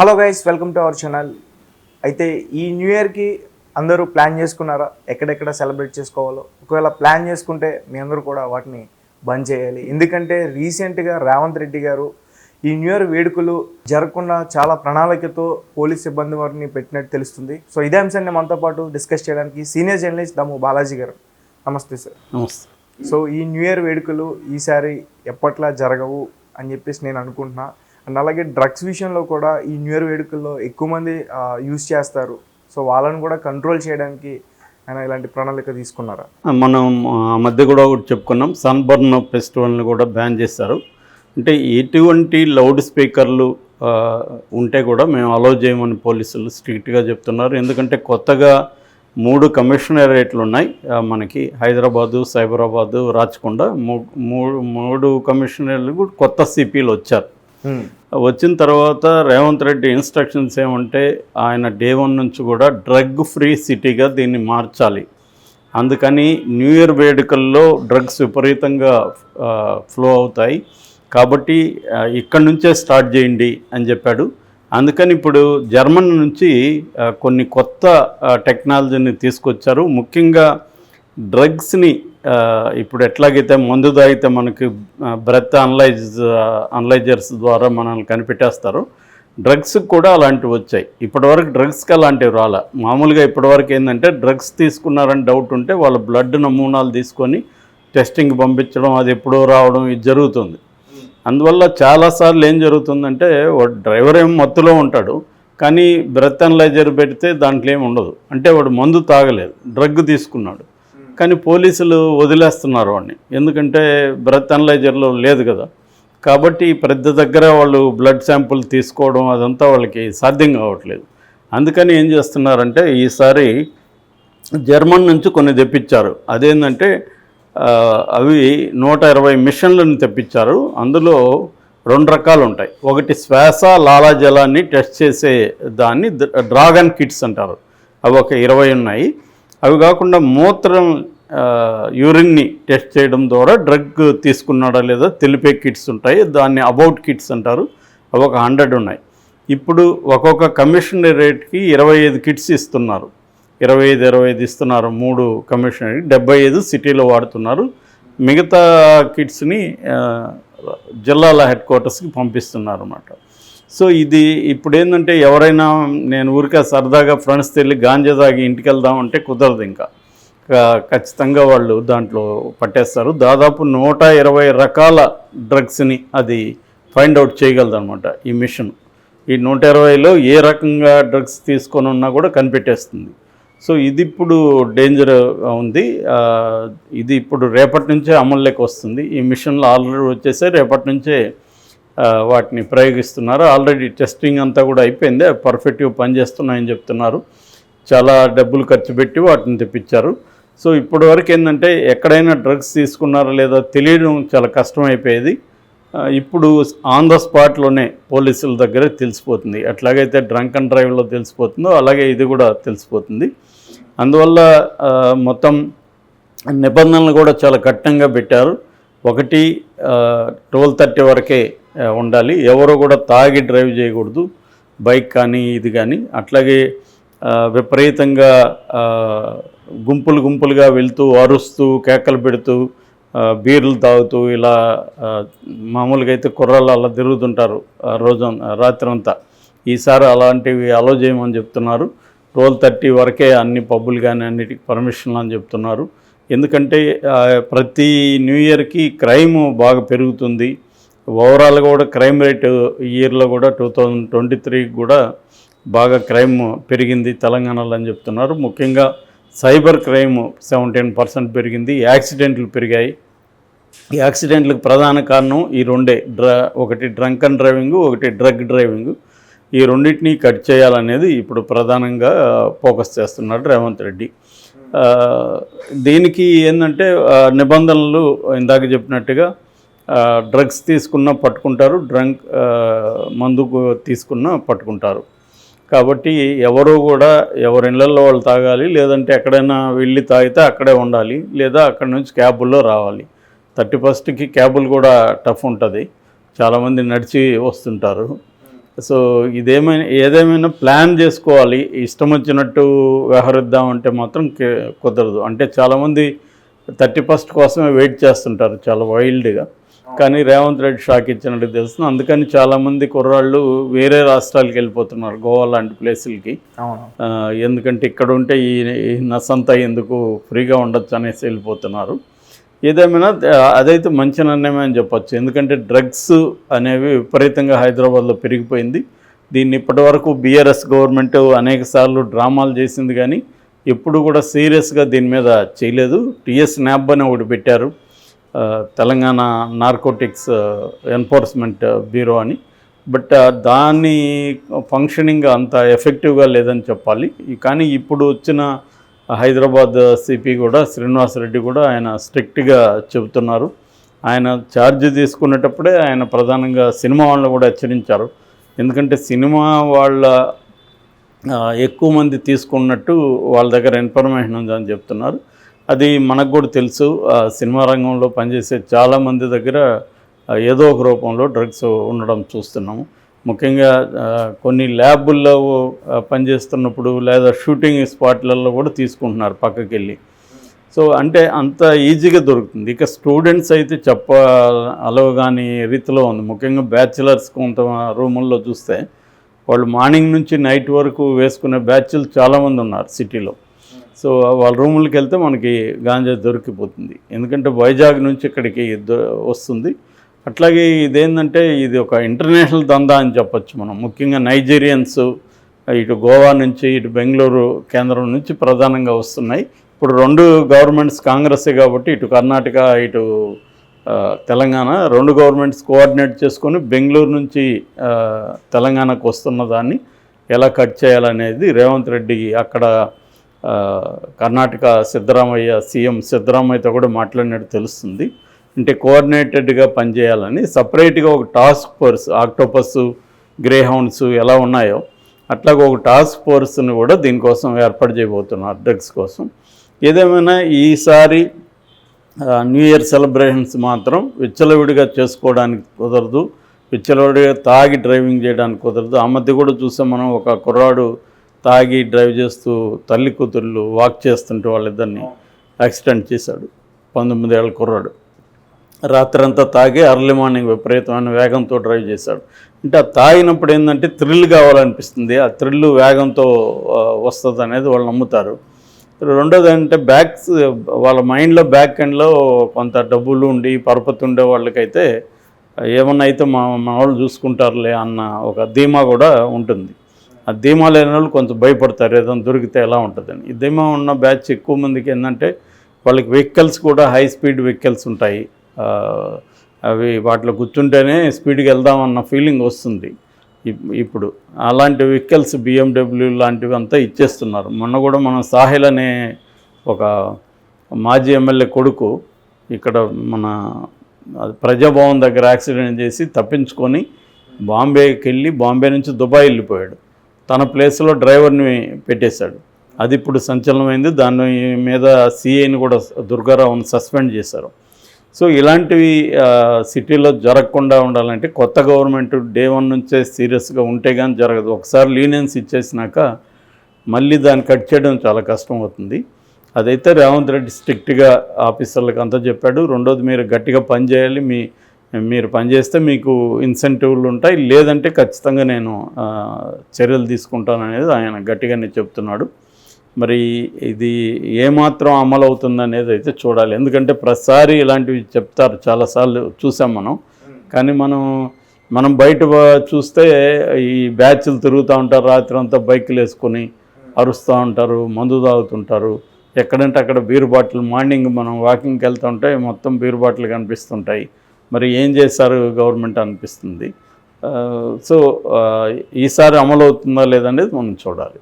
Hello guys, welcome to our channel. అయితే ఈ new ఇయర్కి అందరూ ప్లాన్ చేసుకున్నారా ఎక్కడెక్కడ సెలబ్రేట్ చేసుకోవాలో? ఒకవేళ ప్లాన్ చేసుకుంటే మీ అందరూ కూడా వాటిని బంద్ చేయాలి. ఎందుకంటే రీసెంట్గా రేవంత్ రెడ్డి గారు ఈ న్యూ ఇయర్ వేడుకలు జరగకుండా చాలా ప్రణాళికతో పోలీస్ సిబ్బంది వారిని పెట్టినట్టు తెలుస్తుంది. సో ఇదే అంశాన్ని మనతో పాటు డిస్కస్ చేయడానికి సీనియర్ జర్నలిస్ట్ దమ్ము బాలాజీ గారు. నమస్తే సార్. నమస్తే. సో ఈ న్యూ ఇయర్ వేడుకలు ఈసారి ఎప్పట్లా జరగవు అని చెప్పేసి నేను అనుకుంటున్నా. అండ్ అలాగే డ్రగ్స్ విషయంలో కూడా ఈ న్యూ ఇయర్ వేడుకల్లో ఎక్కువ మంది యూజ్ చేస్తారు. సో వాళ్ళని కూడా కంట్రోల్ చేయడానికి ఆయన ఇలాంటి ప్రణాళిక తీసుకున్నారా? మనం మధ్య కూడా ఒకటి చెప్పుకున్నాం, సన్బర్న్ ఫెస్టివల్ని కూడా బ్యాన్ చేస్తారు. అంటే ఎటువంటి లౌడ్ స్పీకర్లు ఉంటే కూడా మేము అలౌ చేయమని పోలీసులు స్ట్రిక్ట్గా చెప్తున్నారు. ఎందుకంటే కొత్తగా 3 కమిషనరేట్లు ఉన్నాయి మనకి, హైదరాబాదు, సైబరాబాదు, రాచకొండ. 3 కమిషనరేట్లు కూడా కొత్త సిపిలు వచ్చారు. వచ్చిన తర్వాత రేవంత్ రెడ్డి ఇన్స్ట్రక్షన్స్ ఏమంటే ఆయన డే 1 నుంచి కూడా డ్రగ్ ఫ్రీ సిటీగా దీన్ని మార్చాలి. అందుకని న్యూ ఇయర్ వేడుకల్లో డ్రగ్స్ విపరీతంగా ఫ్లో అవుతాయి కాబట్టి ఇక్కడి నుంచే స్టార్ట్ చేయండి అని చెప్పాడు. అందుకని ఇప్పుడు జర్మనీ నుంచి కొన్ని కొత్త టెక్నాలజీని తీసుకొచ్చారు. ముఖ్యంగా డ్రగ్స్ని ఇప్పుడు ఎట్లాగైతే మందు తాగితే మనకి బ్రెత్ అనలైజర్స్ ద్వారా మనల్ని కనిపెట్టేస్తారు, డ్రగ్స్కి కూడా అలాంటివి వచ్చాయి. ఇప్పటివరకు డ్రగ్స్కి అలాంటివి రాలే. మామూలుగా ఇప్పటివరకు ఏంటంటే డ్రగ్స్ తీసుకున్నారని డౌట్ ఉంటే వాళ్ళ బ్లడ్ నమూనాలు తీసుకొని టెస్టింగ్ పంపించడం, అది ఎప్పుడో రావడం, ఇది జరుగుతుంది. అందువల్ల చాలాసార్లు ఏం జరుగుతుందంటే వాడు డ్రైవర్ ఏం మత్తులో ఉంటాడు కానీ బ్రెత్ అనలైజర్ పెడితే దాంట్లో ఏమి ఉండదు. అంటే వాడు మందు తాగలేదు, డ్రగ్ తీసుకున్నాడు. కానీ పోలీసులు వదిలేస్తున్నారు వాడిని, ఎందుకంటే బ్రెత్ అనలైజర్లో లేదు కదా. కాబట్టి ప్రతి దగ్గర వాళ్ళు బ్లడ్ శాంపుల్ తీసుకోవడం అదంతా వాళ్ళకి సాధ్యం కావట్లేదు. అందుకని ఏం చేస్తున్నారంటే ఈసారి జర్మన్ నుంచి కొన్ని తెప్పించారు. అదేంటంటే అవి 120 మిషన్లను తెప్పించారు. అందులో 2 రకాలు ఉంటాయి. ఒకటి శ్వాస లాలాజలాన్ని టెస్ట్ చేసే దాన్ని డ్రాగన్ కిట్స్ అంటారు. అవి ఒక 20 ఉన్నాయి. అవి కాకుండా మూత్రం యూరిన్ని టెస్ట్ చేయడం ద్వారా డ్రగ్ తీసుకున్నాడా లేదా తెలిపే కిట్స్ ఉంటాయి, దాన్ని అబౌట్ కిట్స్ అంటారు. అవి ఒక 100 ఉన్నాయి. ఇప్పుడు ఒక్కొక్క కమిషనరేట్కి 25 కిట్స్ ఇస్తున్నారు. 25 ఇస్తున్నారు. 3 కమిషనరీ 75 సిటీలో వాడుతున్నారు. మిగతా కిట్స్ని జిల్లాల హెడ్ క్వార్టర్స్కి పంపిస్తున్నారు అన్నమాట. సో ఇది ఇప్పుడు ఏంటంటే ఎవరైనా నేను ఊరికే సరదాగా ఫ్రెండ్స్ వెళ్ళి గాంజా తాగి ఇంటికి వెళ్దామంటే కుదరదు. ఇంకా ఖచ్చితంగా వాళ్ళు దాంట్లో పట్టేస్తారు. దాదాపు 120 రకాల డ్రగ్స్ని అది ఫైండ్ అవుట్ చేయగలదు అనమాట ఈ మిషన్. ఈ 120లో ఏ రకంగా డ్రగ్స్ తీసుకొని ఉన్నా కూడా కనిపెట్టేస్తుంది. సో ఇది ఇప్పుడు డేంజర్ ఉంది. ఇది ఇప్పుడు రేపటి నుంచే అమల్లోకి వస్తుంది. ఈ మిషన్లు ఆల్రెడీ వచ్చేసే రేపటి నుంచే వాటిని ప్రయోగిస్తున్నారు. ఆల్రెడీ టెస్టింగ్ అంతా కూడా అయిపోయింది, పర్ఫెక్ట్గా పనిచేస్తున్నాయని చెప్తున్నారు. చాలా డబ్బులు ఖర్చు పెట్టి వాటిని తెప్పించారు. సో ఇప్పటి వరకు ఏంటంటే ఎక్కడైనా డ్రగ్స్ తీసుకున్నారా లేదా తెలియడం చాలా కష్టమైపోయేది. ఇప్పుడు ఆన్ ద స్పాట్లోనే పోలీసుల దగ్గర తెలిసిపోతుంది. ఎట్లాగైతే డ్రంక్ అండ్ డ్రైవ్లో తెలిసిపోతుందో అలాగే ఇది కూడా తెలిసిపోతుంది. అందువల్ల మొత్తం నిబంధనలు కూడా చాలా కఠినంగా పెట్టారు. ఒకటి 12:30 వరకే ఉండాలి, ఎవరో కూడా తాగి డ్రైవ్ చేయకూడదు, బైక్ కానీ ఇది కానీ. అట్లాగే విపరీతంగా గుంపులుగా వెళ్తూ అరుస్తూ కేకలు పెడుతూ బీర్లు తాగుతూ ఇలా మామూలుగా అయితే కుర్రాళ్ళు అలా తిరుగుతుంటారు రాత్రి అంతా. ఈసారి అలాంటివి అలో చేయమని చెప్తున్నారు. 12:30 వరకే అన్ని పబ్బులు కానీ అన్నిటికీ పర్మిషన్లు అని చెప్తున్నారు. ఎందుకంటే ప్రతి న్యూ ఇయర్కి క్రైమ్ బాగా పెరుగుతుంది. ఓవరాల్గా కూడా క్రైమ్ రేటు ఈ ఇయర్లో కూడా 2023 కూడా బాగా క్రైమ్ పెరిగింది తెలంగాణలో అని చెప్తున్నారు. ముఖ్యంగా సైబర్ క్రైమ్ 17% పెరిగింది. యాక్సిడెంట్లు పెరిగాయి. ఈ యాక్సిడెంట్లకు ప్రధాన కారణం ఈ 2, ఒకటి డ్రంక్ అండ్ డ్రైవింగ్, ఒకటి డ్రగ్ డ్రైవింగ్. ఈ రెండింటినీ కట్ చేయాలనేది ఇప్పుడు ప్రధానంగా ఫోకస్ చేస్తున్నాడు రేవంత్ రెడ్డి. దీనికి ఏంటంటే నిబంధనలు ఇందాక చెప్పినట్టుగా డ్రగ్స్ తీసుకున్నా పట్టుకుంటారు, మందు తీసుకున్నా పట్టుకుంటారు. కాబట్టి ఎవరు కూడా ఎవరి ఇళ్లలో వాళ్ళు తాగాలి, లేదంటే ఎక్కడైనా వెళ్ళి తాగితే అక్కడే ఉండాలి, లేదా అక్కడి నుంచి క్యాబుల్లో రావాలి. 31కి క్యాబులు కూడా టఫ్ ఉంటుంది, చాలామంది నడిచి వస్తుంటారు. సో ఏదేమైనా ప్లాన్ చేసుకోవాలి. ఇష్టం వచ్చినట్టు వ్యవహరిద్దామంటే మాత్రం కుదరదు. అంటే చాలామంది 31st కోసమే వెయిట్ చేస్తుంటారు చాలా వైల్డ్గా. కానీ రేవంత్ రెడ్డి షాక్ ఇచ్చినట్టు తెలుస్తుంది. అందుకని చాలామంది కుర్రాళ్ళు వేరే రాష్ట్రాలకు వెళ్ళిపోతున్నారు, గోవా లాంటి ప్లేసులకి. ఎందుకంటే ఇక్కడ ఉంటే ఈ నసంతా ఎందుకు, ఫ్రీగా ఉండొచ్చు అనేసి వెళ్ళిపోతున్నారు. ఏదేమైనా అదైతే మంచి నిర్ణయమే అని చెప్పచ్చు. ఎందుకంటే డ్రగ్స్ అనేవి విపరీతంగా హైదరాబాద్లో పెరిగిపోయింది. దీన్ని ఇప్పటివరకు బీఆర్ఎస్ గవర్నమెంట్ అనేక సార్లు డ్రామాలు చేసింది, కానీ ఎప్పుడు కూడా సీరియస్గా దీని మీద చేయలేదు. టీఎస్ న్యాబ్ అని ఒకటి పెట్టారు, తెలంగాణ నార్కోటిక్స్ ఎన్ఫోర్స్మెంట్ బ్యూరో అని. బట్ దాని ఫంక్షనింగ్ అంత ఎఫెక్టివ్గా లేదని చెప్పాలి. కానీ ఇప్పుడు వచ్చిన హైదరాబాద్ సిపి కూడా శ్రీనివాసరెడ్డి కూడా ఆయన స్ట్రిక్ట్గా చెబుతున్నారు. ఆయన ఛార్జ్ తీసుకునేటప్పుడే ఆయన ప్రధానంగా సినిమా వాళ్ళని కూడా హెచ్చరించారు. ఎందుకంటే సినిమా వాళ్ళ ఎక్కువ మంది తీసుకున్నట్టు వాళ్ళ దగ్గర ఇన్ఫర్మేషన్ ఉందని చెప్తున్నారు. అది మనకు కూడా తెలుసు. సినిమా రంగంలో పనిచేసే చాలామంది దగ్గర ఏదో ఒక రూపంలో డ్రగ్స్ ఉండడం చూస్తున్నాము. ముఖ్యంగా కొన్ని ల్యాబుల్లో పనిచేస్తున్నప్పుడు లేదా షూటింగ్ స్పాట్లలో కూడా తీసుకుంటున్నారు పక్కకి వెళ్ళి. సో అంటే అంత ఈజీగా దొరుకుతుంది. ఇక స్టూడెంట్స్ అయితే అలవగాని రీతిలో ఉంది. ముఖ్యంగా బ్యాచిలర్స్ కొంత రూముల్లో చూస్తే వాళ్ళు మార్నింగ్ నుంచి నైట్ వరకు వేసుకునే బ్యాచ్లు చాలామంది ఉన్నారు సిటీలో. సో వాళ్ళ రూములకి వెళ్తే మనకి గాంజా దొరికిపోతుంది. ఎందుకంటే వైజాగ్ నుంచి ఇక్కడికి వస్తుంది. అట్లాగే ఇదేంటంటే ఇది ఒక ఇంటర్నేషనల్ దందా అని చెప్పచ్చు మనం. ముఖ్యంగా నైజీరియన్స్ ఇటు గోవా నుంచి ఇటు బెంగళూరు కేంద్రం నుంచి ప్రధానంగా వస్తున్నాయి. ఇప్పుడు 2 గవర్నమెంట్స్ కాంగ్రెసే కాబట్టి ఇటు కర్ణాటక ఇటు తెలంగాణ 2 గవర్నమెంట్స్ కోఆర్డినేట్ చేసుకొని బెంగళూరు నుంచి తెలంగాణకు వస్తున్న దాన్ని ఎలా కట్ చేయాలనేది రేవంత్ రెడ్డి అక్కడ కర్ణాటక సీఎం సిద్ధరామయ్యతో కూడా మాట్లాడినట్టు తెలుస్తుంది. అంటే కోఆర్డినేటెడ్గా పనిచేయాలని సపరేట్గా ఒక task force, octopus, grey hounds ఎలా ఉన్నాయో అట్లాగే ఒక టాస్క్ ఫోర్స్ని కూడా దీనికోసం ఏర్పాటు చేయబోతున్నారు డ్రగ్స్ కోసం. ఏదేమైనా ఈసారి న్యూ ఇయర్ సెలబ్రేషన్స్ మాత్రం విచ్చలవిడిగా చేసుకోవడానికి కుదరదు, విచ్చలవిడిగా తాగి డ్రైవింగ్ చేయడానికి కుదరదు. ఆ మధ్య కూడా చూసాం మనం, ఒక కుర్రాడు తాగి డ్రైవ్ చేస్తూ తల్లి కూతుళ్ళు వాక్ చేస్తుంటే వాళ్ళిద్దరిని యాక్సిడెంట్ చేశాడు. 19 ఏళ్ళ కుర్రాడు రాత్రంతా తాగి అర్లీ మార్నింగ్ విపరీతమైన వేగంతో డ్రైవ్ చేశాడు. అంటే ఆ తాగినప్పుడు ఏంటంటే థ్రిల్ కావాలనిపిస్తుంది, ఆ థ్రిల్ వేగంతో వస్తుంది అనేది వాళ్ళు నమ్ముతారు. రెండోది అంటే వాళ్ళ మైండ్లో బ్యాక్ ఎండ్లో కొంత డబ్బులు ఉండి పరపతి ఉండే వాళ్ళకైతే ఏమన్నా అయితే మా వాళ్ళు చూసుకుంటారులే అన్న ఒక ధీమా కూడా ఉంటుంది. ఆ ధీమా లేని వాళ్ళు కొంచెం భయపడతారు, ఏదైనా దొరికితే ఎలా ఉంటుందని. ఈ ధీమా ఉన్న బ్యాచ్ ఎక్కువ మందికి ఏంటంటే వాళ్ళకి వెహికల్స్ కూడా హై స్పీడ్ వెహికల్స్ ఉంటాయి, అవి వాటిలో కూర్చుంటేనే స్పీడ్గా వెళ్దామన్న ఫీలింగ్ వస్తుంది. ఇప్పుడు అలాంటి వెహికల్స్ BMW లాంటివి అంతా ఇచ్చేస్తున్నారు. మొన్న కూడా మనం సాహిల్ అనే ఒక మాజీ ఎమ్మెల్యే కొడుకు ఇక్కడ మన ప్రజాభవన్ దగ్గర యాక్సిడెంట్ చేసి తప్పించుకొని బాంబేకి వెళ్ళి బాంబే నుంచి దుబాయ్ వెళ్ళిపోయాడు. తన ప్లేస్లో డ్రైవర్ని పెట్టేశాడు. అది ఇప్పుడు సంచలనమైంది. దాని మీద సిఐని కూడా దుర్గారావుని సస్పెండ్ చేశారు. సో ఇలాంటివి సిటీలో జరగకుండా ఉండాలంటే కొత్త గవర్నమెంట్ డే 1 నుంచే సీరియస్గా ఉంటే కానీ జరగదు. ఒకసారి లీనియన్స్ ఇచ్చేసినాక మళ్ళీ దాన్ని కట్ చేయడం చాలా కష్టం అవుతుంది. అదైతే రేవంత్ రెడ్డి స్ట్రిక్ట్గా ఆఫీసర్లకు అంతా చెప్పాడు. రెండోది, మీరు గట్టిగా పనిచేయాలి, మీరు పనిచేస్తే మీకు ఇన్సెంటివ్లు ఉంటాయి, లేదంటే ఖచ్చితంగా నేను చర్యలు తీసుకుంటాను అనేది ఆయన గట్టిగానే చెప్తున్నాడు. మరి ఇది ఏమాత్రం అమలు అవుతుంది అనేది అయితే చూడాలి. ఎందుకంటే ప్రతిసారి ఇలాంటివి చెప్తారు, చాలాసార్లు చూసాం మనం. కానీ మనం బయట చూస్తే ఈ బ్యాచ్లు తిరుగుతూ ఉంటారు, రాత్రి అంతా బైకులు వేసుకొని అరుస్తూ ఉంటారు, మందు తాగుతుంటారు. ఎక్కడంటే అక్కడ బీర్ బాటిల్, మార్నింగ్ మనం వాకింగ్కి వెళ్తూ ఉంటే మొత్తం బీర్ బాటిల్ కనిపిస్తుంటాయి. మరి ఏం చేశారు గవర్నమెంట్ అనిపిస్తుంది. సో ఈసారి అమలు అవుతుందా లేదనేది మనం చూడాలి.